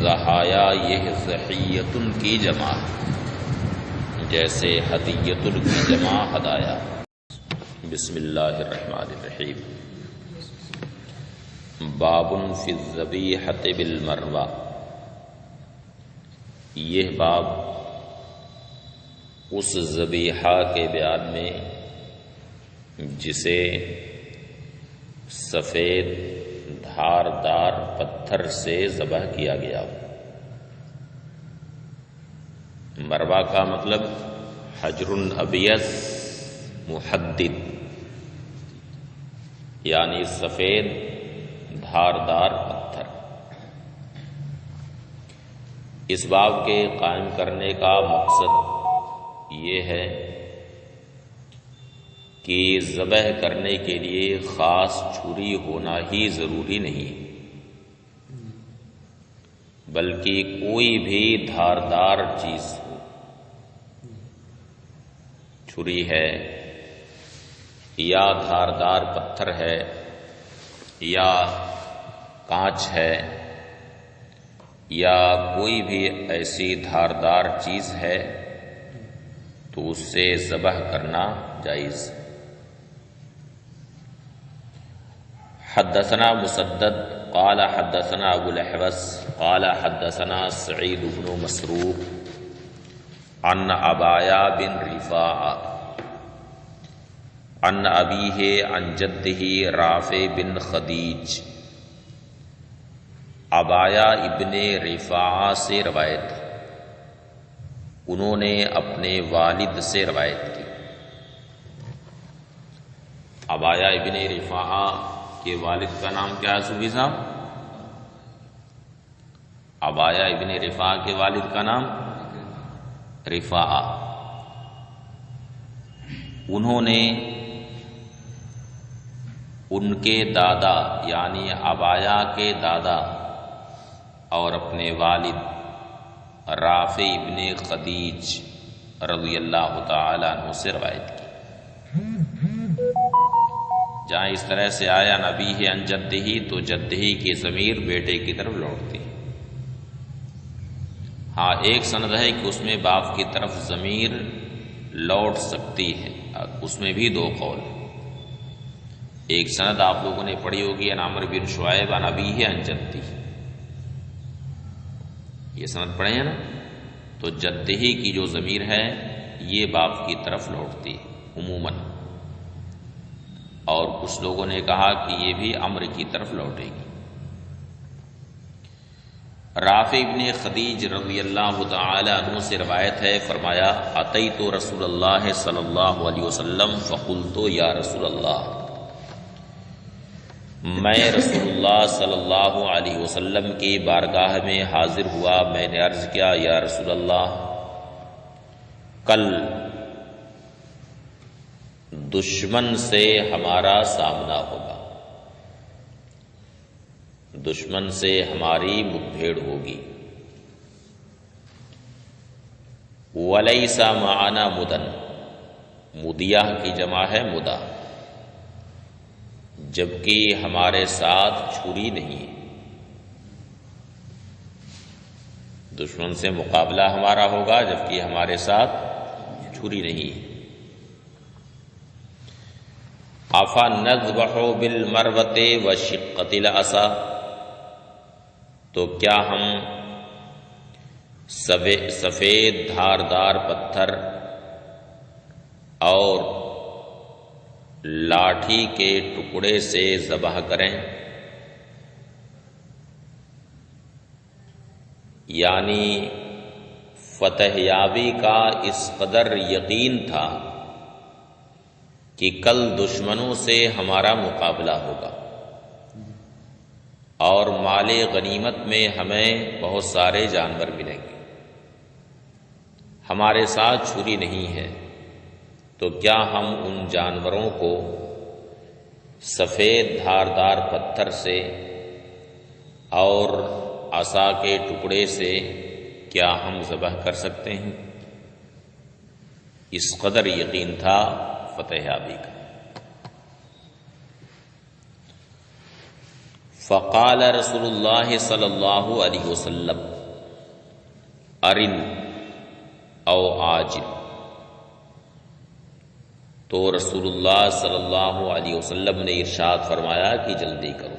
ضحایا یہ ضحیتن کی جمع، جیسے ہدیۃ کی جمع ہدایا۔ بسم اللہ الرحمن الرحیم۔ باب فی الذبیحۃ بالمروہ، یہ باب اس ذبیحہ کے بیان میں جسے سفید دھاردار پتھر سے ذبح کیا گیا۔ مروہ کا مطلب حجر ابیض محدد، یعنی سفید دھاردار پتھر۔ اس باب کے قائم کرنے کا مقصد یہ ہے کہ ذبح کرنے کے لیے خاص چھری ہونا ہی ضروری نہیں، بلکہ کوئی بھی دھاردار چیز ہو، چھری ہے یا دھاردار پتھر ہے یا کانچ ہے یا کوئی بھی ایسی دھاردار چیز ہے تو اس سے ذبح کرنا جائز۔ حدثنا مسدد قال حدثنا ابو الاحوص قال حدثنا سعید بن مسروق عن عبایا بن رفاعہ عن ابیہ عن جدہ رافع بن خدیج۔ عبایا ابن رفاعہ سے روایت، انہوں نے اپنے والد سے روایت کی۔ عبایا ابن رفاعہ کے والد کا نام کیا ہے صوفی صاحب؟ عبایا ابن رفاعہ کے والد کا نام رفاعہ۔ انہوں نے ان کے دادا یعنی عبایا کے دادا اور اپنے والد رافع ابن خدیج رضی اللہ تعالی عنہ سے روایت کی۔ جہاں اس طرح سے آیا نبی ہے ان جدہی، تو جدہی کی ضمیر بیٹے کی طرف لوٹتی۔ ہاں ایک سند ہے کہ اس میں باپ کی طرف ضمیر لوٹ سکتی ہے، اس میں بھی دو قول۔ ایک سند آپ لوگوں نے پڑھی ہوگی ان عمرو بن شعیب عن ابیہ عن جدہ، یہ سند پڑھے ہیں نا؟ تو جدہی کی جو ضمیر ہے یہ باپ کی طرف لوٹتی عموماً، اور کچھ لوگوں نے کہا کہ یہ بھی عمرو کی طرف لوٹے گی۔ رافع ابن خدیج رضی اللہ تعالی عنہ سے روایت ہے، فرمایا اتیت رسول اللہ صلی اللہ علیہ وسلم فقلت یا رسول اللہ، میں رسول اللہ صلی اللہ علیہ وسلم کی بارگاہ میں حاضر ہوا، میں نے عرض کیا یا رسول اللہ، کل دشمن سے ہمارا سامنا ہوگا، دشمن سے ہماری مد بھیڑ ہوگی، وَلَيْسَ مَعَنَا مُدًّ، مدیہ کی جمع ہے مدہ، جبکہ ہمارے ساتھ چھری نہیں ہے۔ دشمن سے مقابلہ ہمارا ہوگا جبکہ ہمارے ساتھ چھری نہیں ہے۔ أَفَنَذْبَحُ بِالْمَرْوَةِ وَشِقَّةِ الْعَصَا، تو کیا ہم سفید دھاردار پتھر اور لاٹھی کے ٹکڑے سے ذبح کریں؟ یعنی فتح یابی کا اس قدر یقین تھا کہ کل دشمنوں سے ہمارا مقابلہ ہوگا اور مال غنیمت میں ہمیں بہت سارے جانور ملیں گے، ہمارے ساتھ چھری نہیں ہے، تو کیا ہم ان جانوروں کو سفید دھاردار پتھر سے اور عصا کے ٹکڑے سے کیا ہم ذبح کر سکتے ہیں؟ اس قدر یقین تھا فتح یابی کا۔ فقال رسول اللہ صلی اللہ علیہ وسلم ارن او عاجل، تو رسول اللہ صلی اللہ علیہ وسلم نے ارشاد فرمایا کہ جلدی کرو۔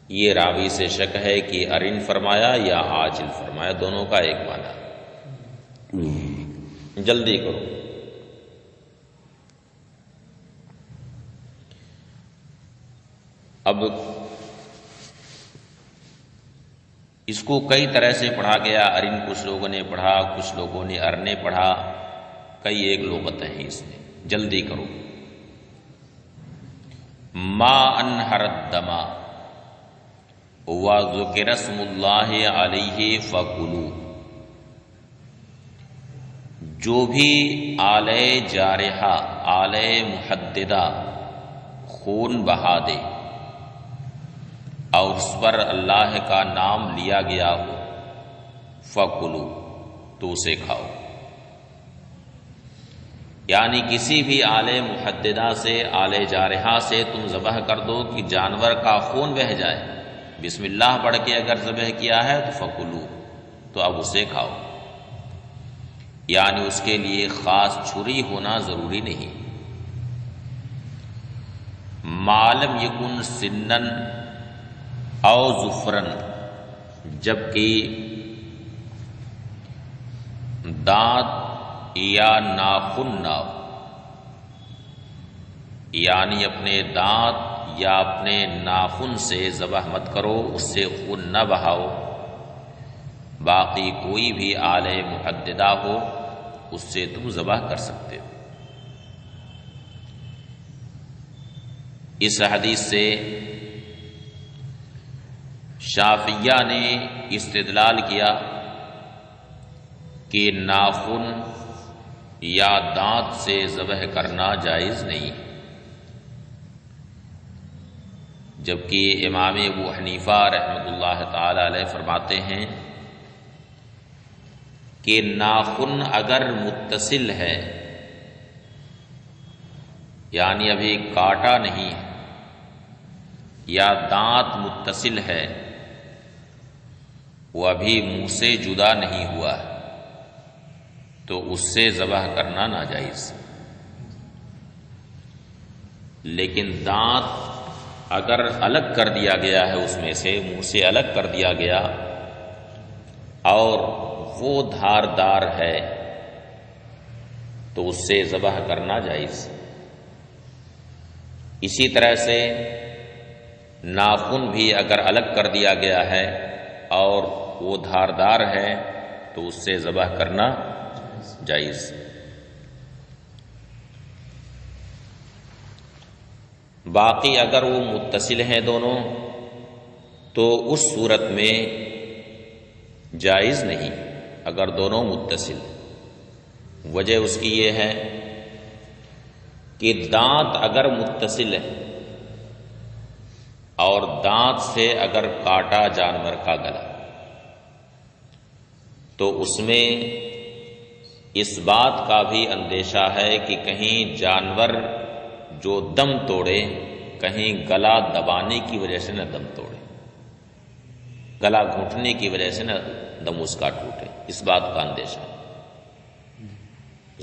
یہ راوی سے شک ہے کہ ارن فرمایا یا عاجل فرمایا، دونوں کا ایک معنی، جلدی کرو۔ اب اس کو کئی طرح سے پڑھا گیا، ارن کچھ لوگوں نے پڑھا، کچھ لوگوں نے ارنے پڑھا، کئی ایک لغتیں ہیں اس میں، جلدی کرو۔ ما انہر الدم وذکر اسم اللہ علیہ فکلوا، جو بھی آلہ جارحہ آلہ محددہ خون بہا دے اور اس پر اللہ کا نام لیا گیا ہو، فکلوا، تو اسے کھاؤ۔ یعنی کسی بھی آلہ محددہ سے، آلہ جارحہ سے تم ذبح کر دو کہ جانور کا خون بہہ جائے، بسم اللہ پڑھ کے اگر ذبح کیا ہے تو فکلوا، تو اب اسے کھاؤ۔ یعنی اس کے لیے خاص چھری ہونا ضروری نہیں۔ معلوم یکن سنن او ظفرن، جبکہ دانت یا ناخن نہ ہو، یعنی اپنے دانت یا اپنے ناخن سے ذبح مت کرو، اس سے خون نہ بہاؤ۔ باقی کوئی بھی آلہ محددہ ہو اس سے تم ذبح کر سکتے ہو۔ اس حدیث سے شافعیہ نے استدلال کیا کہ ناخن یا دانت سے ذبح کرنا جائز نہیں، جبکہ امام ابو حنیفہ رحمۃ اللہ تعالی علیہ فرماتے ہیں کہ ناخن اگر متصل ہے، یعنی ابھی کاٹا نہیں ہے، یا دانت متصل ہے، وہ ابھی منہ سے جدا نہیں ہوا ہے، تو اس سے ذبح کرنا ناجائز۔ لیکن دانت اگر الگ کر دیا گیا ہے، اس میں سے منہ سے الگ کر دیا گیا اور وہ دھاردار ہے، تو اس سے ذبح کرنا جائز۔ اسی طرح سے ناخن بھی اگر الگ کر دیا گیا ہے اور وہ دھاردار ہے تو اس سے ذبح کرنا جائز۔ باقی اگر وہ متصل ہیں دونوں تو اس صورت میں جائز نہیں، اگر دونوں متصل۔ وجہ اس کی یہ ہے کہ دانت اگر متصل ہے اور دانت سے اگر کاٹا جانور کا گلا تو اس میں اس بات کا بھی اندیشہ ہے کہ کہیں جانور جو دم توڑے، کہیں گلا دبانے کی وجہ سے نہ دم توڑے، گلا گھونٹنے کی وجہ سے نہ دم اس کا ٹوٹے، اس بات کا اندیشہ۔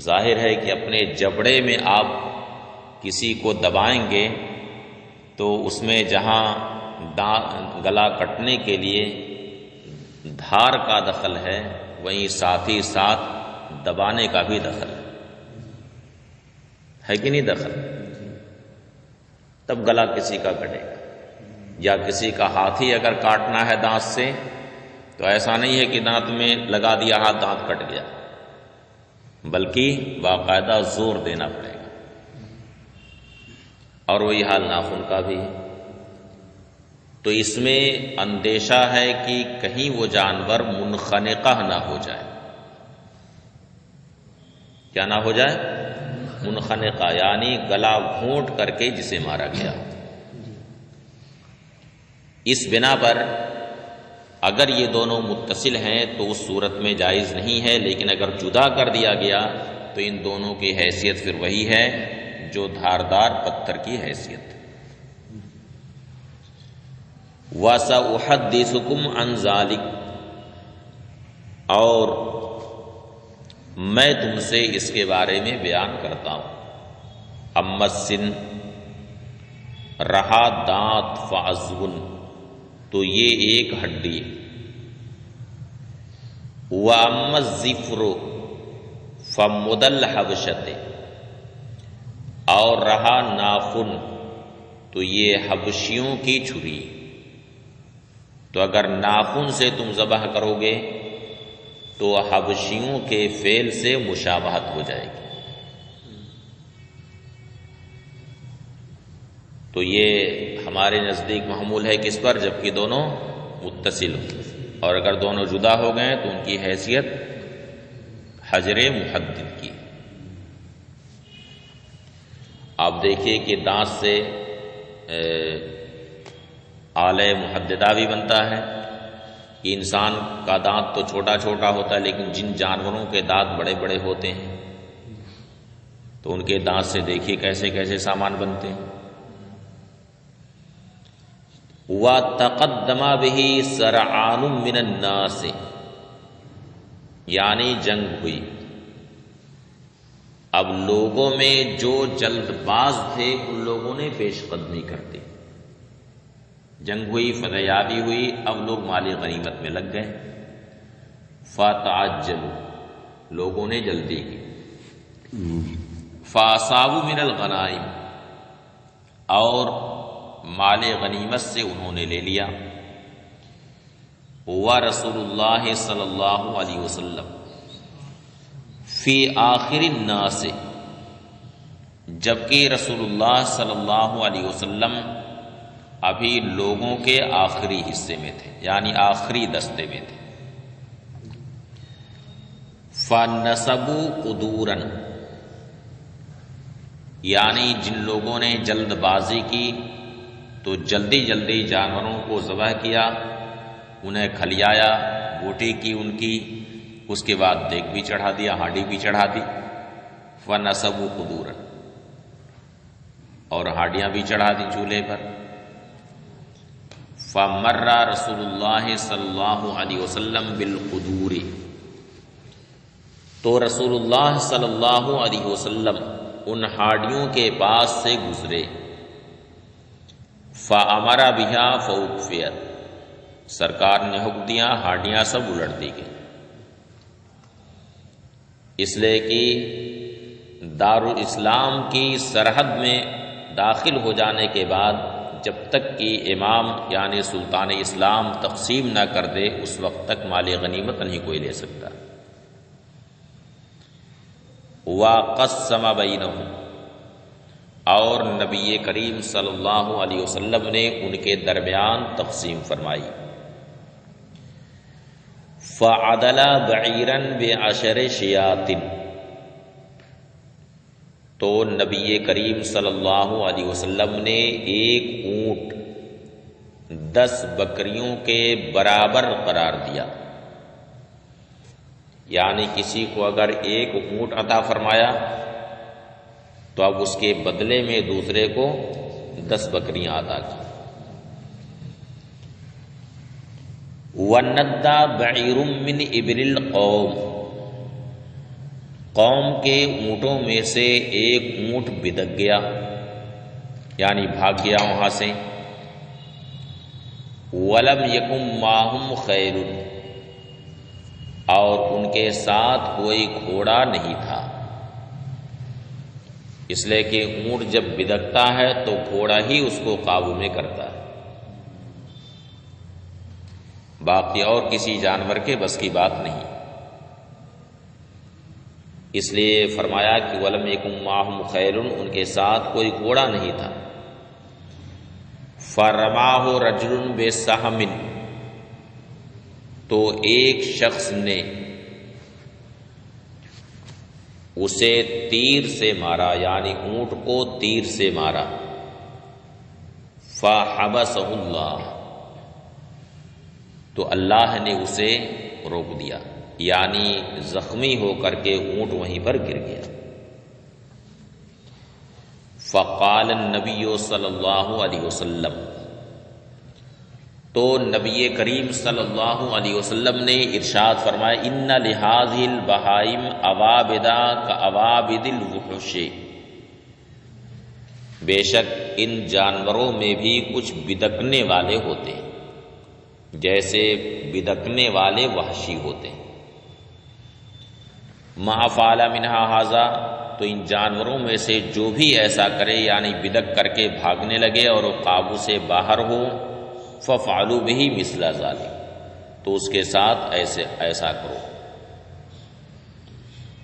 ظاہر ہے کہ اپنے جبڑے میں آپ کسی کو دبائیں گے تو اس میں جہاں گلا کٹنے کے لیے دھار کا دخل ہے، وہیں ساتھ ہی ساتھ دبانے کا بھی دخل ہے کہ نہیں دخل؟ تب گلا کسی کا کٹے گا۔ یا کسی کا ہاتھ ہی اگر کاٹنا ہے دانت سے تو ایسا نہیں ہے کہ دانت میں لگا دیا ہاتھ دانت کٹ گیا، بلکہ باقاعدہ زور دینا پڑے گا۔ اور وہی حال ناخن کا بھی ہے۔ تو اس میں اندیشہ ہے کہ کہیں وہ جانور منخنقہ نہ ہو جائے۔ کیا نہ ہو جائے؟ منخنقہ، یعنی گلا گھونٹ کر کے جسے مارا گیا۔ اس بنا پر اگر یہ دونوں متصل ہیں تو اس صورت میں جائز نہیں ہے، لیکن اگر جدا کر دیا گیا تو ان دونوں کی حیثیت پھر وہی ہے جو دھاردار پتھر کی حیثیت۔ وَسَأُحَدِّثُكُمْ عَنْ ذَلِكَ، اور میں تم سے اس کے بارے میں بیان کرتا ہوں۔ اما السن، رہا دانت، فعضو، تو یہ ایک ہڈی ہے۔ وَأَمَّا الظِّفْرُ فَمُدَ الْحَبْشَةِ، اور رہا ناخن تو یہ حبشیوں کی چھری۔ تو اگر ناخن سے تم ذبح کرو گے تو حبشیوں کے فعل سے مشابہت ہو جائے گی۔ تو یہ ہمارے نزدیک محمول ہے کس پر؟ جبکہ دونوں متصل ہوں، اور اگر دونوں جدا ہو گئے تو ان کی حیثیت حجر محدد کی۔ آپ دیکھیے کہ دانت سے آلہ محددہ بھی بنتا ہے کہ انسان کا دانت تو چھوٹا چھوٹا ہوتا ہے، لیکن جن جانوروں کے دانت بڑے بڑے ہوتے ہیں تو ان کے دانت سے دیکھیے کیسے کیسے سامان بنتے ہیں۔ وَتَقَدَّمَ بِهِ سَرْعَانٌ مِّنَ النَّاسِ، یعنی جنگ ہوئی۔ اب لوگوں میں جو جلد باز تھے ان لوگوں نے پیش قدمی کر دی۔ جنگ ہوئی، فتح یابی ہوئی، اب لوگ مال غنیمت میں لگ گئے۔ فَتَعَجَّلُوا، لوگوں نے جلدی کی۔ فَأَصَابُوا مِنَ الْغَنَائِمِ، اور مال غنیمت سے انہوں نے لے لیا۔ وَرَسُولُ اللَّهِ صلی اللہ علیہ وسلم فی آخر الناس، جبکہ رسول اللہ صلی اللہ علیہ وسلم ابھی لوگوں کے آخری حصے میں تھے، یعنی آخری دستے میں تھے۔ فَنَصَبُوا قُدُورًا، یعنی جن لوگوں نے جلد بازی کی تو جلدی جلدی جانوروں کو ذبح کیا، انہیں کھلیایا، بوٹی کی ان کی، اس کے بعد دیگ بھی چڑھا دیا، ہانڈی بھی چڑھا دی۔ فَنَصَبُوا قُدُورًا، اور ہانڈیاں بھی چڑھا دی چولہے پر۔ فَمَرَّ رسول اللہ صلی اللہ علیہ وسلم بِالْقُدُورِ، تو رسول اللہ صلی اللہ علیہ وسلم ان ہانڈیوں کے پاس سے گزرے۔ فَأَمَرَ بِهَا فَأُكْفِئَتْ، سرکار نے حکم دیا، ہانڈیاں سب الٹ دی گئی۔ اس لیے کہ دارالاسلام کی سرحد میں داخل ہو جانے کے بعد جب تک کہ امام یعنی سلطان اسلام تقسیم نہ کر دے اس وقت تک مال غنیمت نہیں کوئی لے سکتا۔ وَقَسَّمَ بَيْنَهُمْ، اور نبی کریم صلی اللہ علیہ وسلم نے ان کے درمیان تقسیم فرمائی۔ فَعَدَلَ بَعِيرًا بِعَشَرِ شِيَاطٍ، تو نبی کریم صلی اللہ علیہ وسلم نے ایک اونٹ 10 بکریوں کے برابر قرار دیا۔ یعنی کسی کو اگر ایک اونٹ عطا فرمایا تو اب اس کے بدلے میں دوسرے کو 10 بکریاں عطا کی۔ وَنَدَّ بَعِيرٌ مِّنْ إِبِلِ الْقَوْمِ، قوم کے اونٹوں میں سے ایک اونٹ بدک گیا، یعنی بھاگ گیا وہاں سے۔ وَلَمْ يَكُنْ مَعَهُمْ خَيْلٌ، اور ان کے ساتھ کوئی گھوڑا نہیں تھا، اس لیے کہ اونٹ جب بدکتا ہے تو گھوڑا ہی اس کو قابو میں کرتا ہے، باقی اور کسی جانور کے بس کی بات نہیں۔ اس لیے فرمایا کہ وَلَمْ يَكُنْ مَعَهُمْ خَيْلٌ، ان کے ساتھ کوئی گھوڑا نہیں تھا۔ فَرَمَاهُ رَجُلٌ بِسَهْمٍ، تو ایک شخص نے اسے تیر سے مارا، یعنی اونٹ کو تیر سے مارا۔ فَحَبَسَهُ اللَّهُ، تو اللہ نے اسے روک دیا، یعنی زخمی ہو کر کے اونٹ وہیں پر گر گیا۔ فقال النبی صلی اللہ علیہ وسلم، تو نبی کریم صلی اللہ علیہ وسلم نے ارشاد فرمایا ان لہذہ البہائم عوابدا کعوابد الوحش، بے شک ان جانوروں میں بھی کچھ بدکنے والے ہوتے ہیں جیسے بدکنے والے وحشی ہوتے ہیں۔ ما فعل منہا ھذا، تو ان جانوروں میں سے جو بھی ایسا کرے یعنی بدک کر کے بھاگنے لگے اور وہ قابو سے باہر ہو، فَفْعَلُوا بِهِ مِثْلَ ذَلِكَ، تو اس کے ساتھ ایسا کرو۔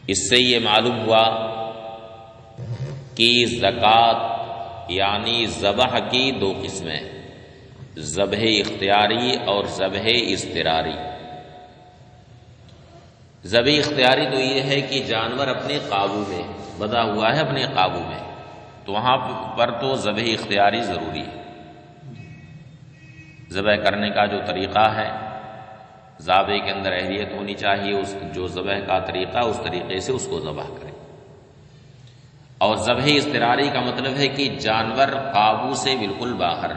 اس سے یہ معلوم ہوا کہ زکوٰۃ یعنی ذبح کی دو قسمیں، ذبح اختیاری اور ذبح اضطراری۔ ذبح اختیاری تو یہ ہے کہ جانور اپنے قابو میں بندھا ہوا ہے، اپنے قابو میں، تو وہاں پر تو ذبح اختیاری ضروری ہے۔ ذبح کرنے کا جو طریقہ ہے، ذابح کے اندر اہلیت ہونی چاہیے، اس جو ذبح کا طریقہ اس طریقے سے اس کو ذبح کرے۔ اور ذبح اضطراری کا مطلب ہے کہ جانور قابو سے بالکل باہر۔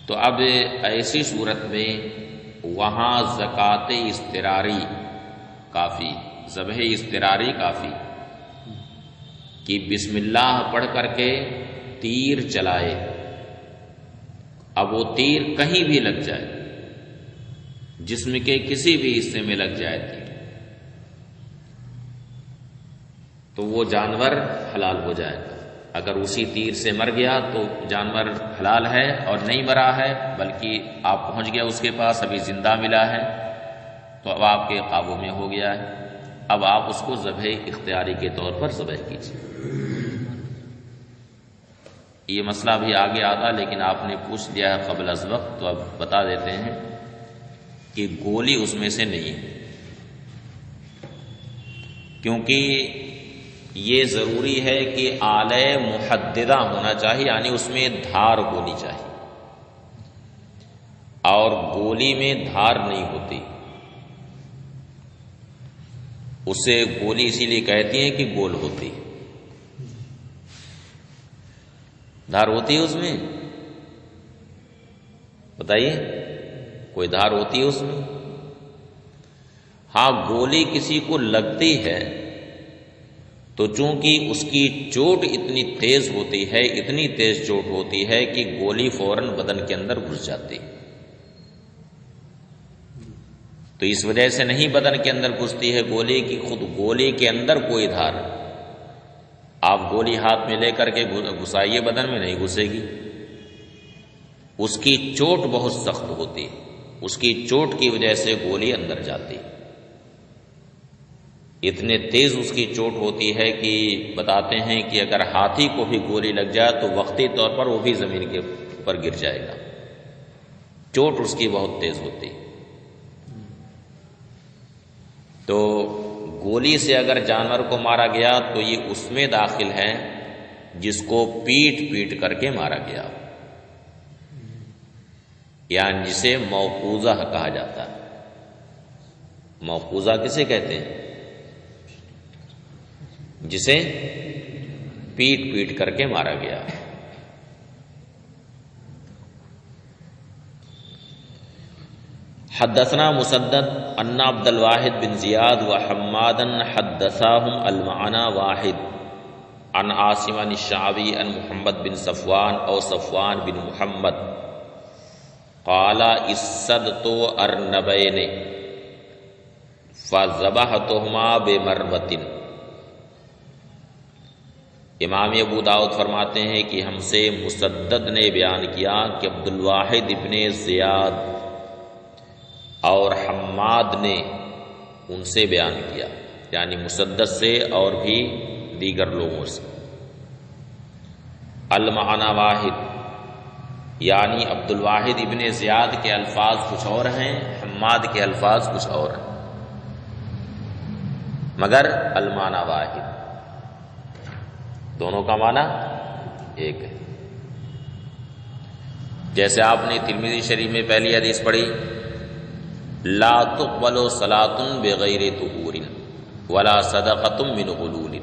تو اب ایسی صورت میں وہاں زکوٰۃ اضطراری کافی، ذبح اضطراری کافی، کہ بسم اللہ پڑھ کر کے تیر چلائے، اب وہ تیر کہیں بھی لگ جائے، جسم کے کسی بھی حصے میں لگ جائے تیر، تو وہ جانور حلال ہو جائے گا۔ اگر اسی تیر سے مر گیا تو جانور حلال ہے، اور نہیں مرا ہے بلکہ آپ پہنچ گیا اس کے پاس، ابھی زندہ ملا ہے، تو اب آپ کے قابو میں ہو گیا ہے، اب آپ اس کو ذبح اختیاری کے طور پر ذبح کیجیے۔ یہ مسئلہ بھی آگے آتا، لیکن آپ نے پوچھ لیا ہے قبل از وقت، تو اب بتا دیتے ہیں کہ گولی اس میں سے نہیں ہے، کیونکہ یہ ضروری ہے کہ آلہ محددہ ہونا چاہیے، یعنی اس میں دھار ہونی چاہیے، اور گولی میں دھار نہیں ہوتی، اسے گولی اسی لیے کہتی ہیں کہ گول ہوتی، دھار ہوتی ہے اس میں؟ بتائیے، کوئی دھار ہوتی ہے اس میں؟ ہاں، گولی کسی کو لگتی ہے تو چونکہ اس کی چوٹ اتنی تیز ہوتی ہے، اتنی تیز چوٹ ہوتی ہے کہ گولی فوراً بدن کے اندر گھس جاتی، تو اس وجہ سے نہیں بدن کے اندر گھستی ہے گولی کی، خود گولی کے اندر کوئی دھار، آپ گولی ہاتھ میں لے کر کے گھسائیے بدن میں، نہیں گھسے گی، اس کی چوٹ بہت سخت ہوتی، اس کی چوٹ کی وجہ سے گولی اندر جاتی، اتنے تیز اس کی چوٹ ہوتی ہے کہ بتاتے ہیں کہ اگر ہاتھی کو بھی گولی لگ جائے تو وقتی طور پر وہ بھی زمین کے اوپر گر جائے گا، چوٹ اس کی بہت تیز ہوتی۔ تو گولی سے اگر جانور کو مارا گیا تو یہ اس میں داخل ہے جس کو پیٹ کر کے مارا گیا، یعنی جسے موقوذہ کہا جاتا ہے۔ موقوذہ کسے کہتے ہیں؟ جسے پیٹ کر کے مارا گیا۔ حدثنا مسدد ان عبد الواحد بن زیاد وحمادا حدثاهم المعنى واحد عن عاصم الشعبی عن محمد بن صفوان او صفوان بن محمد قال اسدت ارنبین فذبحتهما بمربۃ۔ امام ابو داؤد فرماتے ہیں کہ ہم سے مسدد نے بیان کیا کہ عبد الواحد ابن زیاد اور حماد نے ان سے بیان کیا، یعنی مسدد سے اور بھی دیگر لوگوں سے۔ المعنی واحد، یعنی عبد الواحد ابن زیاد کے الفاظ کچھ اور ہیں، حماد کے الفاظ کچھ اور ہیں، مگر المعنی واحد، دونوں کا معنی ایک ہے۔ جیسے آپ نے ترمذی شریف میں پہلی حدیث پڑھی، لا تقبل صلاۃ بغیر طہور ولا صدقۃ من غلول،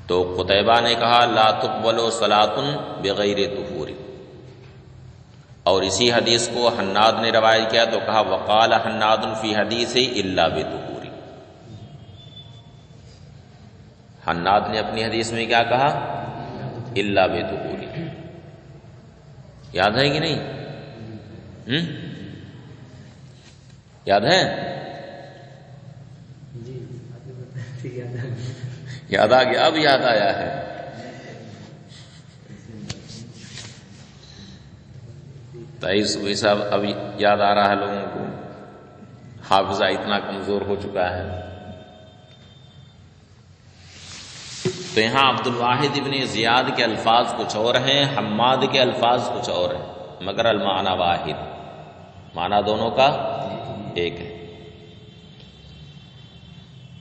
تو قتیبہ نے کہا لا تقبل صلاۃ بغیر طہور، اور اسی حدیث کو حناد نے روایت کیا تو کہا وقال حناد فی حدیث الا بطہور، حناد نے اپنی حدیث میں کیا کہا؟ الا بطہور۔ یاد ہے کہ نہیں؟ یاد ہے؟ یاد آ گیا؟ اب یاد آیا ہے؟ صبح صاحب اب یاد آ رہا ہے لوگوں کو، حافظہ اتنا کمزور ہو چکا ہے۔ تو یہاں عبد الواحد ابن زیاد کے الفاظ کچھ اور ہیں، حماد کے الفاظ کچھ اور ہیں، مگر المعنی واحد، معنی دونوں کا ایک ہے۔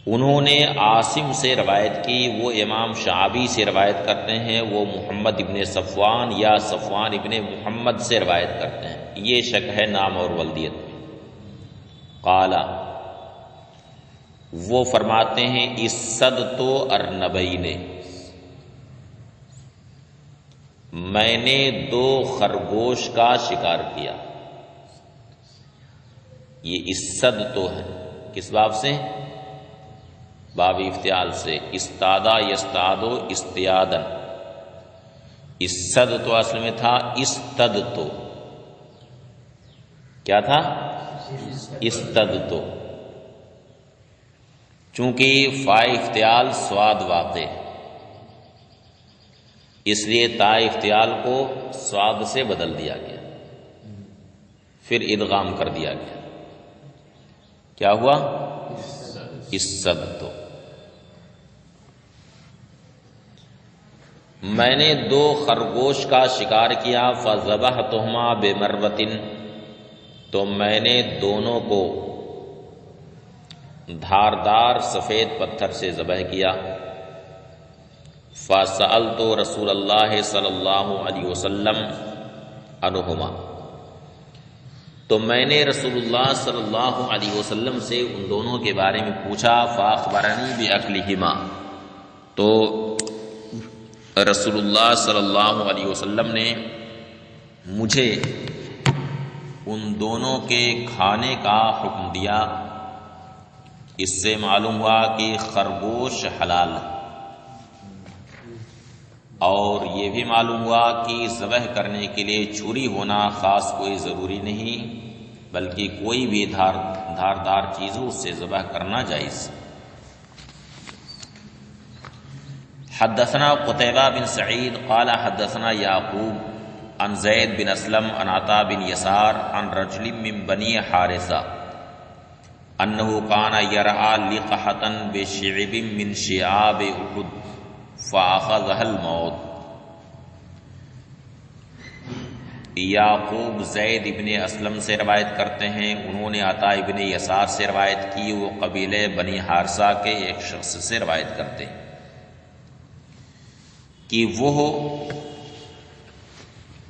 انہوں نے عاصم سے روایت کی، وہ امام شعبی سے روایت کرتے ہیں، وہ محمد ابن صفوان یا صفوان ابن محمد سے روایت کرتے ہیں، یہ شک ہے نام اور ولدیت میں۔ قالا، وہ فرماتے ہیں اصطدت ارنبین، میں نے 2 خرگوش کا شکار کیا۔ یہ اصطدت ہے، کس باب سے؟ باب افتعال سے، استادا یستادو استیادن، اصطدت اصل میں تھا استدت، کیا تھا؟ استدت، چونکہ فا افتعال سواد واقع، اس لیے تا افتعال کو سواد سے بدل دیا گیا، پھر ادغام کر دیا گیا، کیا ہوا؟ استدت۔ میں نے 2 خرگوش کا شکار کیا، فذبحتہما بمربۃ، تو میں نے دونوں کو دھاردار سفید پتھر سے ذبح کیا۔ فسألت رسول اللہ صلی اللہ علیہ وسلم عنہما، تو میں نے رسول اللہ صلی اللہ علیہ وسلم سے ان دونوں کے بارے میں پوچھا، فاخبرنی باکلہما، تو رسول اللہ صلی اللہ علیہ وسلم نے مجھے ان دونوں کے کھانے کا حکم دیا۔ اس سے معلوم ہوا کہ خرگوش حلال، اور یہ بھی معلوم ہوا کہ ذبح کرنے کے لیے چھری ہونا خاص کوئی ضروری نہیں، بلکہ کوئی بھی دھاردار چیز ہو اس سے ذبح کرنا جائز۔ حدثنا قتیبہ بن سعید قال حدثنا یعقوب عن زید بن اسلم عن عطا بن یسار عن رجل من بنی حارثہ انه كان يرعى لقحة بشعب من شعاب احد فاخذها الموت۔ یعقوب زید ابن اسلم سے روایت کرتے ہیں، انہوں نے عطا ابن یسار سے روایت کی، وہ قبیلے بنی حارثہ کے ایک شخص سے روایت کرتے ہیں کہ وہ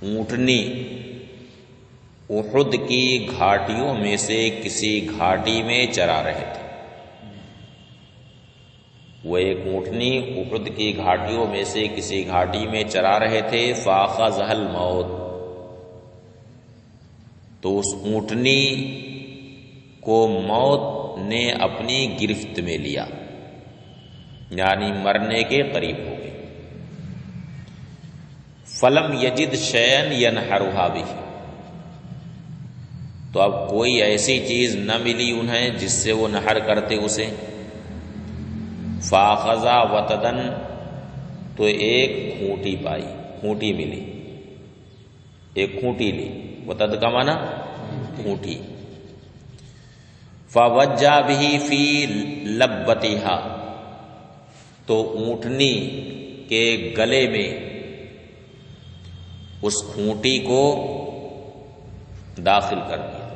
اونٹنی احد کی گھاٹیوں میں سے کسی گھاٹی میں چرا رہے تھے۔ وہ ایک اونٹنی احد کی گھاٹیوں میں سے کسی گھاٹی میں چرا رہے تھے، فاخذها الموت، تو اس اونٹنی کو موت نے اپنی گرفت میں لیا، یعنی مرنے کے قریب ہو گئی۔ فلم یجد شیئن ینحرها بہ، تو اب کوئی ایسی چیز نہ ملی انہیں جس سے وہ نحر کرتے اسے۔ فاخذا وتدن، تو ایک کھونٹی پائی، کھونٹی ملی، ایک کھونٹی لی، وتد کا معنی کھونٹی۔ فوجہ بہ فی لبتہا، تو اونٹنی کے گلے میں اس کھونٹی کو داخل کر دیا،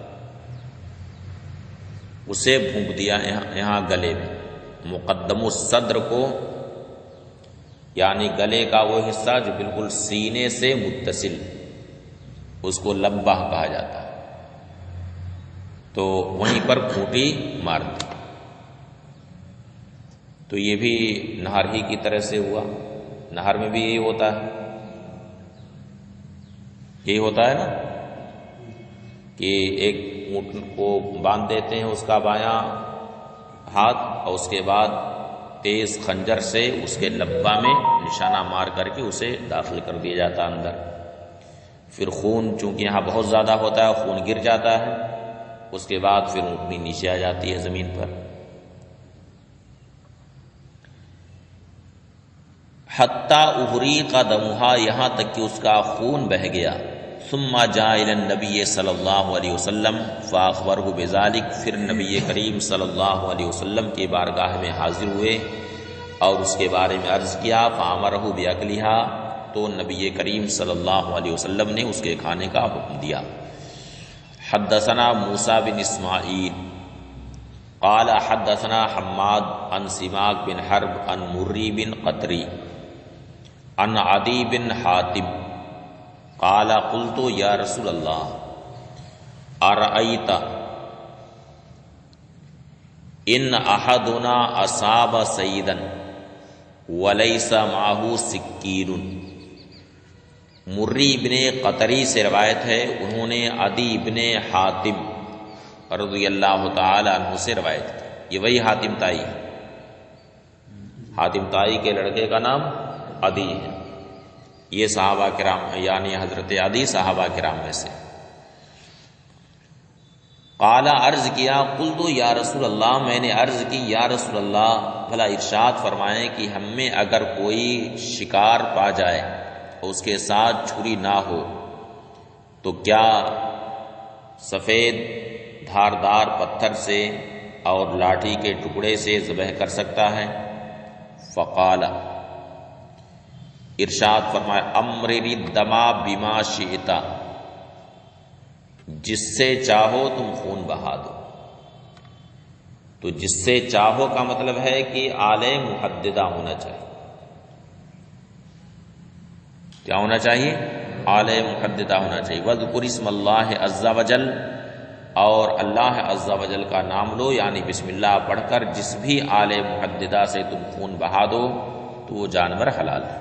اسے پھونک دیا یہاں گلے میں، مقدم الصدر کو، یعنی گلے کا وہ حصہ جو بالکل سینے سے متصل، اس کو لبہ کہا جاتا ہے، تو وہیں پر کھونٹی مار دی۔ تو یہ بھی نہر ہی کی طرح سے ہوا. نہر میں بھی یہی ہوتا ہے، یہی ہوتا ہے نا کہ ایک اونٹ کو باندھ دیتے ہیں اس کا بایاں ہاتھ، اور اس کے بعد تیز خنجر سے اس کے لبہ میں نشانہ مار کر کے اسے داخل کر دیا جاتا اندر. پھر خون چونکہ یہاں بہت زیادہ ہوتا ہے، خون گر جاتا ہے، اس کے بعد پھر اونٹنی نیچے آ جاتی ہے زمین پر. حتیٰ احریق دمہا، یہاں تک کہ اس کا خون بہہ گیا. ثم جاء الى النبی صلی اللہ علیہ وسلم فاخبرہ بذلک، پھر نبی کریم صلی اللہ علیہ وسلم کی بارگاہ میں حاضر ہوئے اور اس کے بارے میں عرض کیا. فامرہ باکلھا، تو نبی کریم صلی اللہ علیہ وسلم نے اس کے کھانے کا حکم دیا. حدثنا موسیٰ بن اسماعیل قال حدثنا حماد عن سماک بن حرب عن مری بن قطری عن عدی بن حاتم قال قلت یا رسول اللہ ارأیت ان احدنا اصاب سیدا ولیس معه سکین. مری ابن قطری سے روایت ہے، انہوں نے عدی ابن حاتم رضی اللہ تعالی عنہ سے روایت کی. یہ وہی حاتم تائی ہے، حاتم تائی کے لڑکے کا نام عدی ہے. یہ صحابہ کرام یعنی حضرت عدی صحابہ کرام میں سے. قال، عرض کیا، قلت یا رسول اللہ، میں نے عرض کی یا رسول اللہ، بھلا ارشاد فرمائیں کہ ہم میں اگر کوئی شکار پا جائے اور اس کے ساتھ چھری نہ ہو تو کیا سفید دھاردار پتھر سے اور لاٹھی کے ٹکڑے سے ذبح کر سکتا ہے؟ فقال، ارشاد فرمایا، امرر الدم بما شئت، جس سے چاہو تم خون بہا دو. تو جس سے چاہو کا مطلب ہے کہ آلے محددہ ہونا چاہیے. کیا ہونا چاہیے؟ آلے محددہ ہونا چاہیے. وَاذْكُرِ اسْمَ اللَّهِ عَزَّ وَجَلَّ، اور اللہ عز و جل کا نام لو، یعنی بسم اللہ پڑھ کر جس بھی آلے محددہ سے تم خون بہا دو تو وہ جانور حلال ہے.